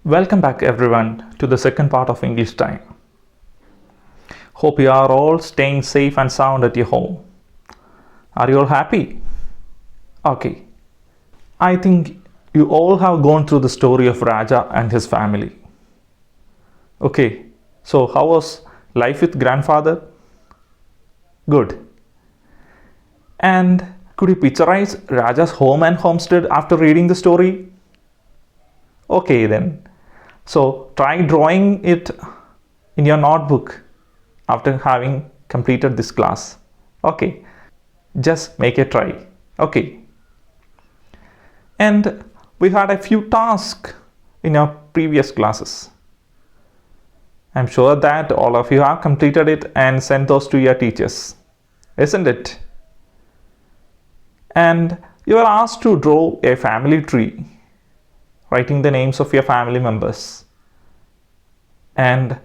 Welcome back everyone to the second part of English time. Hope you are all staying safe and sound at your home. Are you all happy? Okay. I think you all have gone through the story of Raja and his family. Okay, so how was life with grandfather? Good. And could you picturize Raja's home and homestead after reading the story? Okay then. So try drawing it in your notebook after having completed this class. Okay, just make a try. Okay. And we had a few tasks in our previous classes. I'm sure that all of you have completed it and sent those to your teachers, isn't it? And you are asked to draw a family tree, writing the names of your family members. And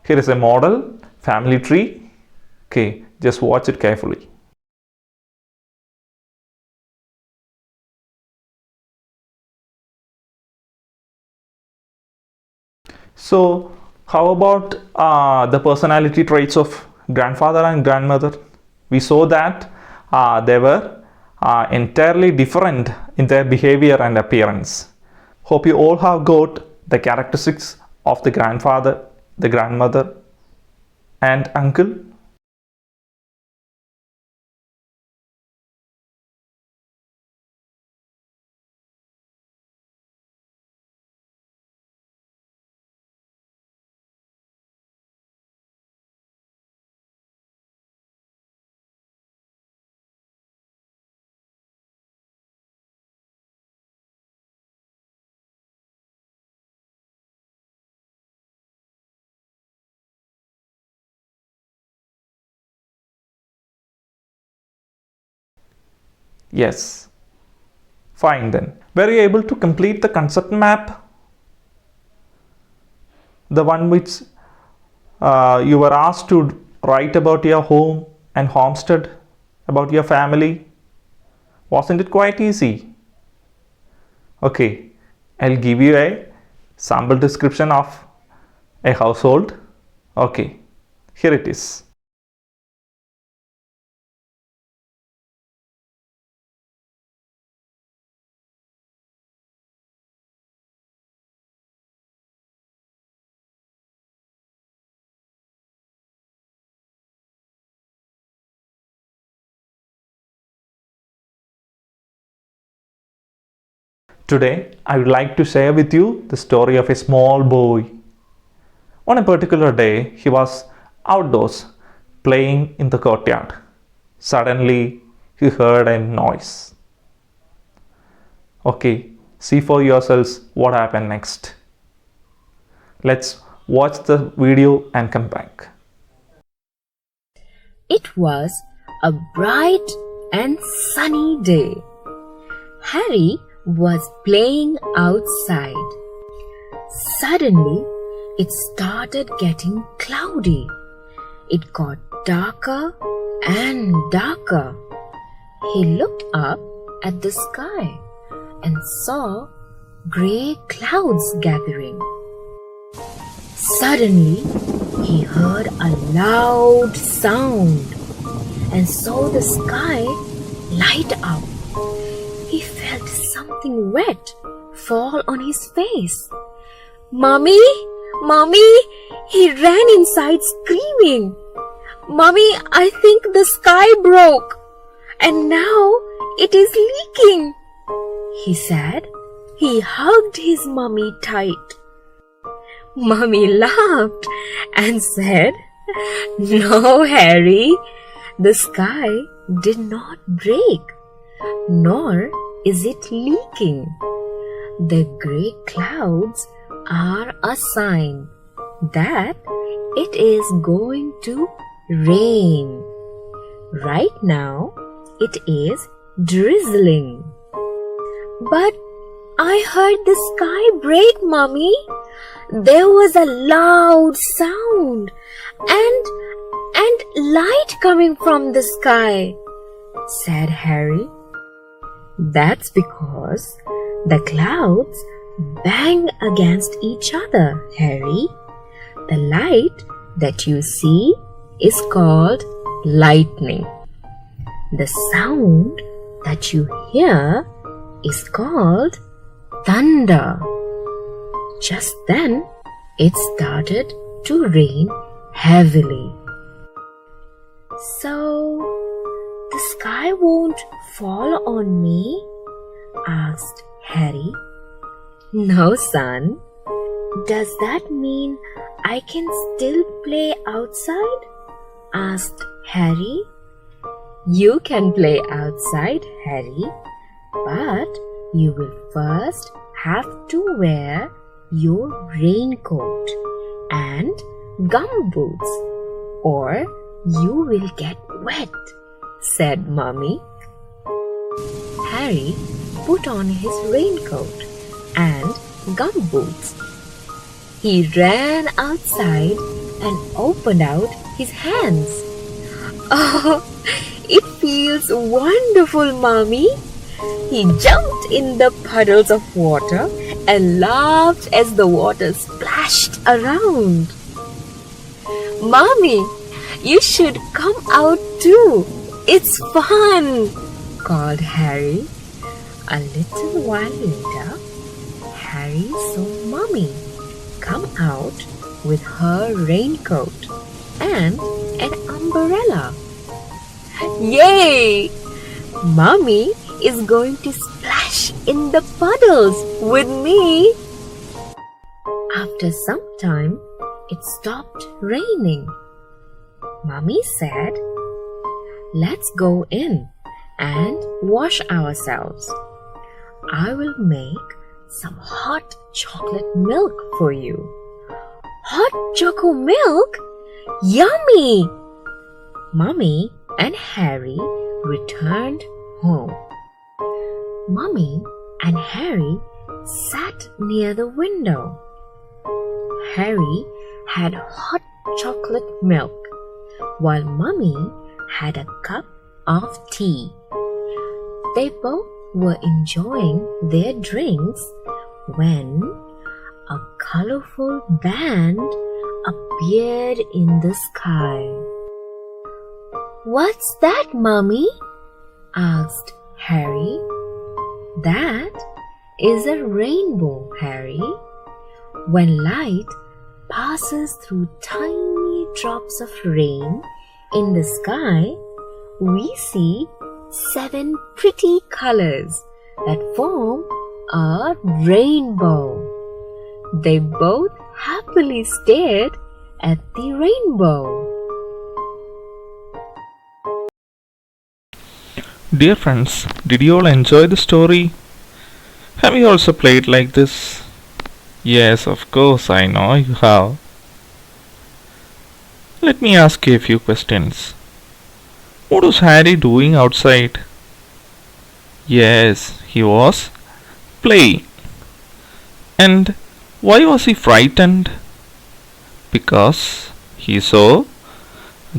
here is a model family tree. Okay, just watch it carefully. So how about the personality traits of grandfather and grandmother? We saw that they were entirely different in their behavior and appearance. Hope you all have got the characteristics of the grandfather, the grandmother, and uncle. Yes. Fine then. Were you able to complete the concept map? The one which you were asked to write about your home and homestead, about your family. Wasn't it quite easy? Okay, I'll give you a sample description of a household. Okay, here it is. Today, I would like to share with you the story of a small boy. On a particular day, he was outdoors playing in the courtyard. Suddenly, he heard a noise. Okay, see for yourselves what happened next. Let's watch the video and come back. It was a bright and sunny day. Harry was playing outside. Suddenly, it started getting cloudy. It got darker and darker. He looked up at the sky and saw grey clouds gathering. Suddenly, he heard a loud sound and saw the sky light up. He felt something wet fall on his face. "Mommy! Mommy!" He ran inside screaming. "Mommy, I think the sky broke and now it is leaking," he said. He hugged his mummy tight. Mummy laughed and said, "No, Harry, the sky did not break, nor is it leaking. The grey clouds are a sign that it is going to rain. Right now, it is drizzling." "But I heard the sky break, Mommy. There was a loud sound and light coming from the sky," said Harry. "That's because the clouds bang against each other, Harry. The light that you see is called lightning. The sound that you hear is called thunder. Just then, it started to rain heavily. So, the sky won't fall on me? Asked Harry. No, son. Does that mean I can still play outside? Asked Harry. You can play outside, Harry, but you will first have to wear your raincoat and gumboots, or you will get wet, said Mummy. Harry put on his raincoat and gumboots. He ran outside and opened out his hands. Oh, it feels wonderful, Mommy. He jumped in the puddles of water and laughed as the water splashed around. Mommy, you should come out too. It's fun, called Harry. A little while later, Harry saw Mommy come out with her raincoat and an umbrella. Yay! Mommy is going to splash in the puddles with me. After some time, it stopped raining. Mommy said, "Let's go in and wash ourselves. I will make some hot chocolate milk for you." Hot choco milk? Yummy! Mommy and Harry returned home. Mommy and Harry sat near the window. Harry had hot chocolate milk, while Mommy had a cup of tea. They both were enjoying their drinks when a colorful band appeared in the sky. "What's that, Mommy?" asked Harry. "That is a rainbow, Harry. When light passes through tiny drops of rain in the sky, we see 7 pretty colors that form a rainbow." They both happily stared at the rainbow. Dear friends, did you all enjoy the story? Have you also played like this? Yes, of course, I know you have. Let me ask you a few questions. What was Harry doing outside? Yes, he was playing. And why was he frightened? Because he saw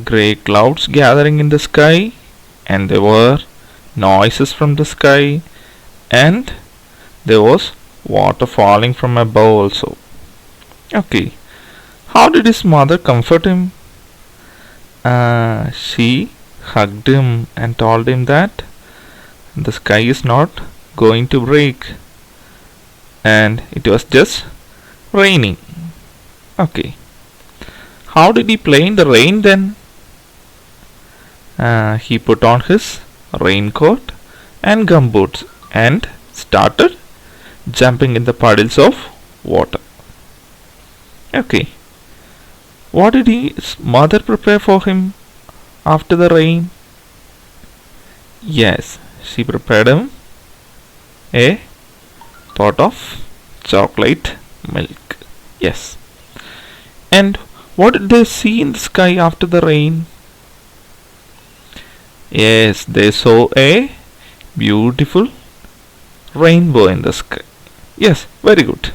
grey clouds gathering in the sky, and there were noises from the sky, and there was water falling from above also. Okay, how did his mother comfort him? She hugged him and told him that the sky is not going to break, and it was just raining. Okay, how did he play in the rain then? He put on his raincoat and gumboots and started jumping in the puddles of water. Okay, what did his mother prepare for him after the rain? Yes, she prepared him a pot of chocolate milk. Yes. And what did they see in the sky after the rain? Yes, they saw a beautiful rainbow in the sky. Yes, very good.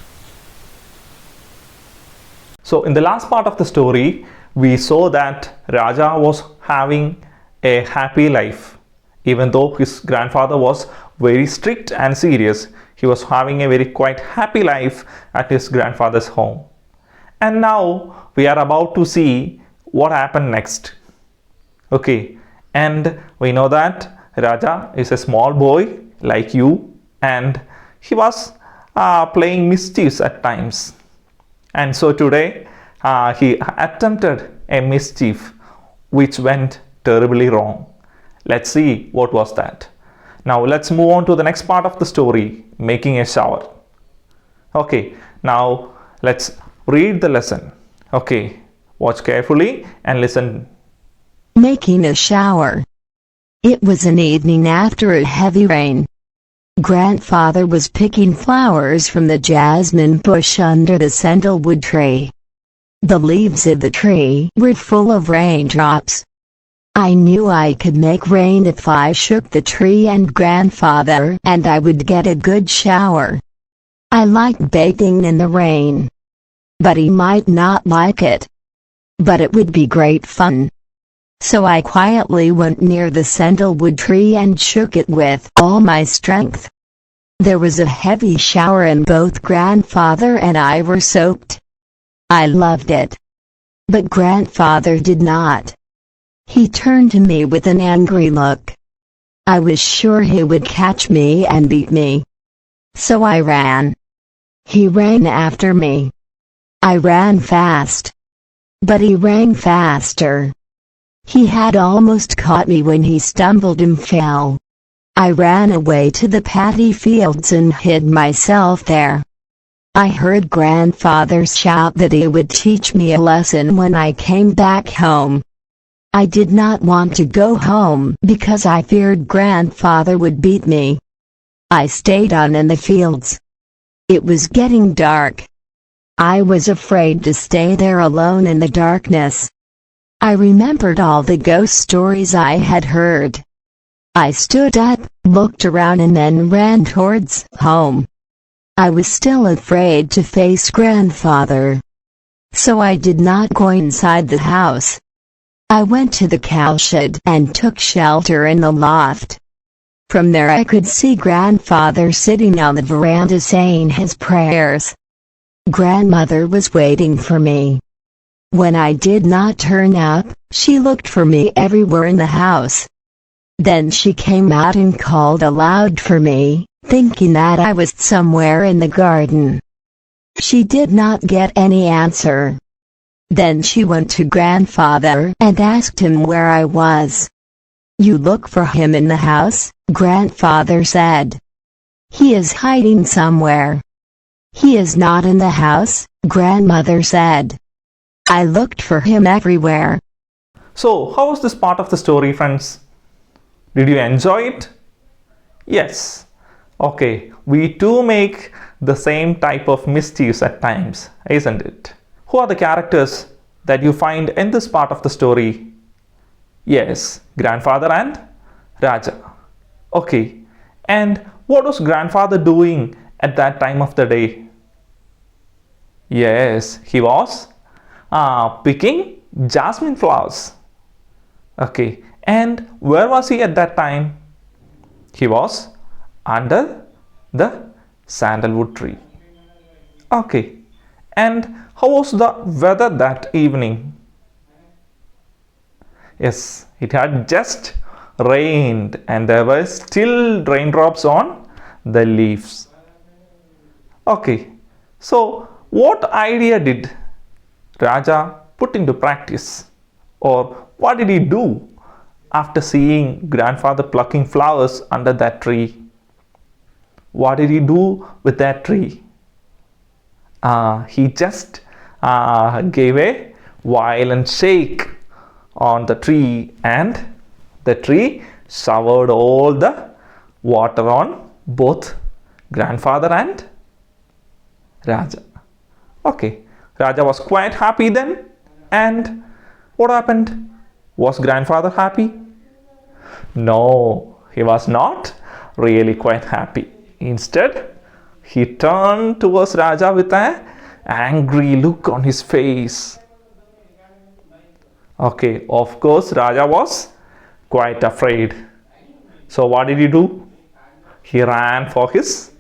So in the last part of the story, we saw that Raja was having a happy life. Even though his grandfather was very strict and serious, He was having a very quite happy life at his grandfather's home. And now we are about to see what happened next. Okay, and we know that Raja is a small boy like you, and he was playing mischiefs at times. And so today he attempted a mischief which went terribly wrong. Let's see what was that. Now let's move on to the next part of the story, making a shower. Okay, now let's read the lesson. Okay, watch carefully and listen. Making a shower. It was an evening after a heavy rain. Grandfather was picking flowers from the jasmine bush under the sandalwood tree. The leaves of the tree were full of raindrops. I knew I could make rain if I shook the tree and grandfather, and I would get a good shower. I liked bathing in the rain. But he might not like it. But it would be great fun. So I quietly went near the sandalwood tree and shook it with all my strength. There was a heavy shower and both grandfather and I were soaked. I loved it. But grandfather did not. He turned to me with an angry look. I was sure he would catch me and beat me. So I ran. He ran after me. I ran fast. But he ran faster. He had almost caught me when he stumbled and fell. I ran away to the paddy fields and hid myself there. I heard grandfather shout that he would teach me a lesson when I came back home. I did not want to go home because I feared grandfather would beat me. I stayed on in the fields. It was getting dark. I was afraid to stay there alone in the darkness. I remembered all the ghost stories I had heard. I stood up, looked around and then ran towards home. I was still afraid to face grandfather. So I did not go inside the house. I went to the cowshed and took shelter in the loft. From there I could see grandfather sitting on the veranda saying his prayers. Grandmother was waiting for me. When I did not turn up, she looked for me everywhere in the house. Then she came out and called aloud for me, thinking that I was somewhere in the garden. She did not get any answer. Then she went to grandfather and asked him where I was. You look for him in the house, grandfather said. He is hiding somewhere. He is not in the house, grandmother said. I looked for him everywhere. So, how was this part of the story, friends? Did you enjoy it? Yes. Okay, we too make the same type of mischiefs at times, isn't it? Who are the characters that you find in this part of the story? Yes, grandfather and Raja. Okay, and what was grandfather doing at that time of the day? Yes, he was picking jasmine flowers. Okay, and where was he at that time? He was under the sandalwood tree. Okay, and how was the weather that evening? Yes, it had just rained and there were still raindrops on the leaves. Okay, so what idea did Raja put into practice? Or what did he do after seeing grandfather plucking flowers under that tree? What did he do with that tree? He just gave a violent shake on the tree and the tree showered all the water on both grandfather and Raja. Okay, Raja was quite happy then. And what happened? Was grandfather happy? No, he was not really quite happy. Instead, he turned towards Raja with an angry look on his face. Okay, of course, Raja was quite afraid. So what did he do? He ran for his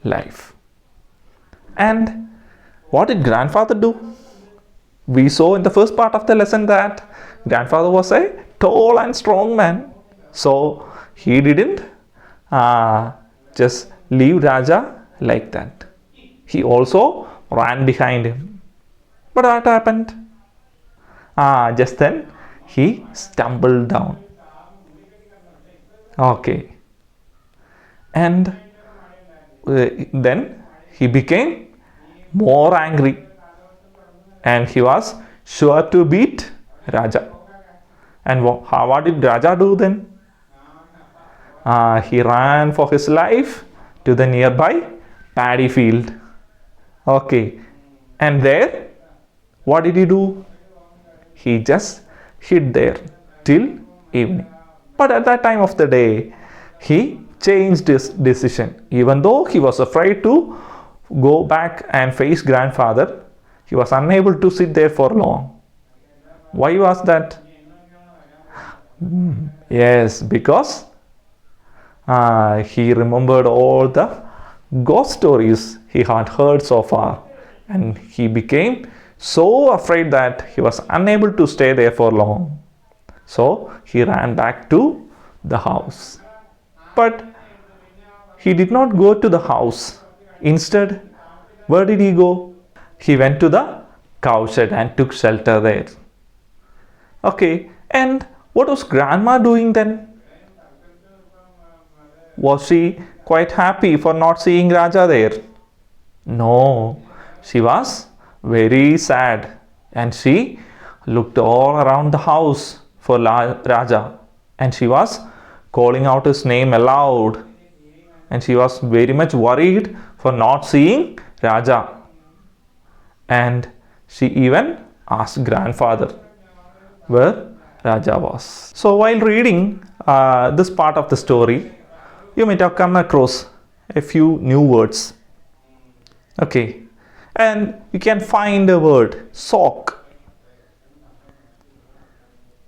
life. And what did grandfather do? We saw in the first part of the lesson that grandfather was a tall and strong man. So he didn't just leave Raja like that. He also ran behind him. But what happened? Just then he stumbled down. Okay. And then he became more angry. And he was sure to beat Raja. And what did Raja do then? He ran for his life to the nearby paddy field. Okay. And there, what did he do? He just hid there till evening. But at that time of the day, he changed his decision. Even though he was afraid to go back and face grandfather, he was unable to sit there for long. Why was that? Yes, because he remembered all the ghost stories he had heard so far, and he became so afraid that he was unable to stay there for long. So he ran back to the house. But he did not go to the house. Instead, where did he go? He went to the cowshed and took shelter there. Okay, and what was grandma doing then? Was she quite happy for not seeing Raja there? No, she was very sad, and she looked all around the house for Raja, and she was calling out his name aloud, and she was very much worried for not seeing Raja. And she even asked grandfather where Raja was. So while reading this part of the story, you might have come across a few new words. Okay, and you can find a word sock,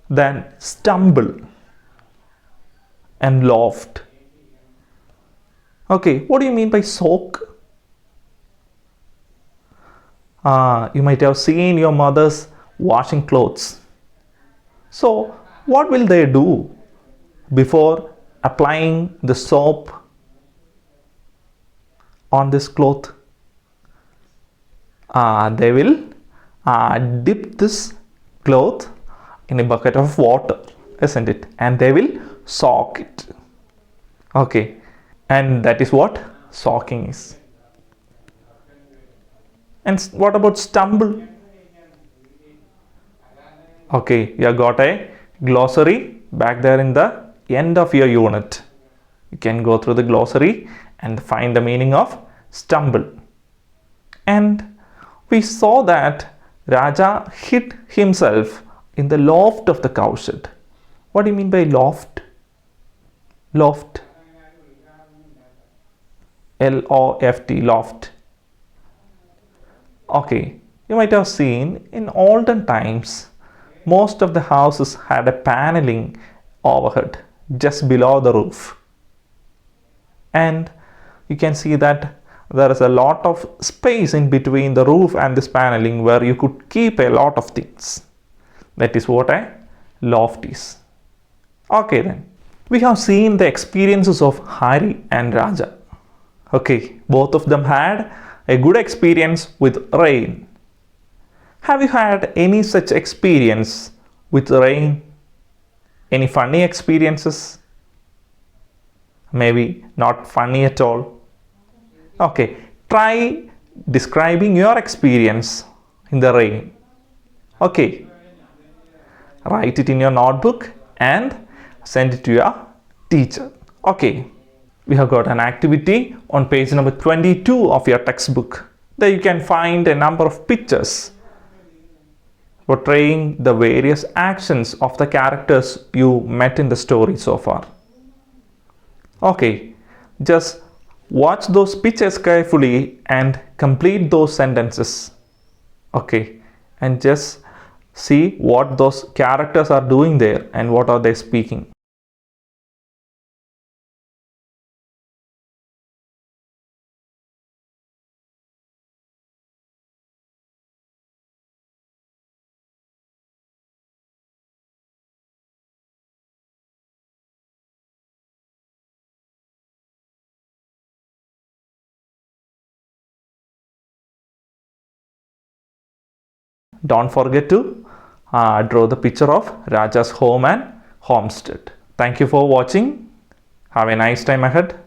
then stumble and loft. Okay, what do you mean by sock? You might have seen your mothers washing clothes. So what will they do before applying the soap on this cloth? They will dip this cloth in a bucket of water, isn't it? And they will soak it. Okay, and that is what soaking is. And what about stumble? Okay, you have got a glossary back there in the end of your unit. You can go through the glossary and find the meaning of stumble. And we saw that Raja hid himself in the loft of the cowshed. What do you mean by loft? Loft. L-O-F-T, loft. Okay, you might have seen in olden times, most of the houses had a paneling overhead just below the roof. And you can see that there is a lot of space in between the roof and this paneling where you could keep a lot of things. That is what a loft is. Okay then, we have seen the experiences of Hari and Raja. Okay, both of them had a good experience with rain. Have you had any such experience with rain? Any funny experiences? Maybe not funny at all. Okay, try describing your experience in the rain. Okay, write it in your notebook and send it to your teacher. Okay, we have got an activity on page number 22 of your textbook. There you can find a number of pictures portraying the various actions of the characters you met in the story so far. Okay, just watch those pictures carefully and complete those sentences. Okay, and just see what those characters are doing there and what are they speaking. don't forget to draw the picture of Raja's home and homestead. Thank you for watching. Have a nice time ahead.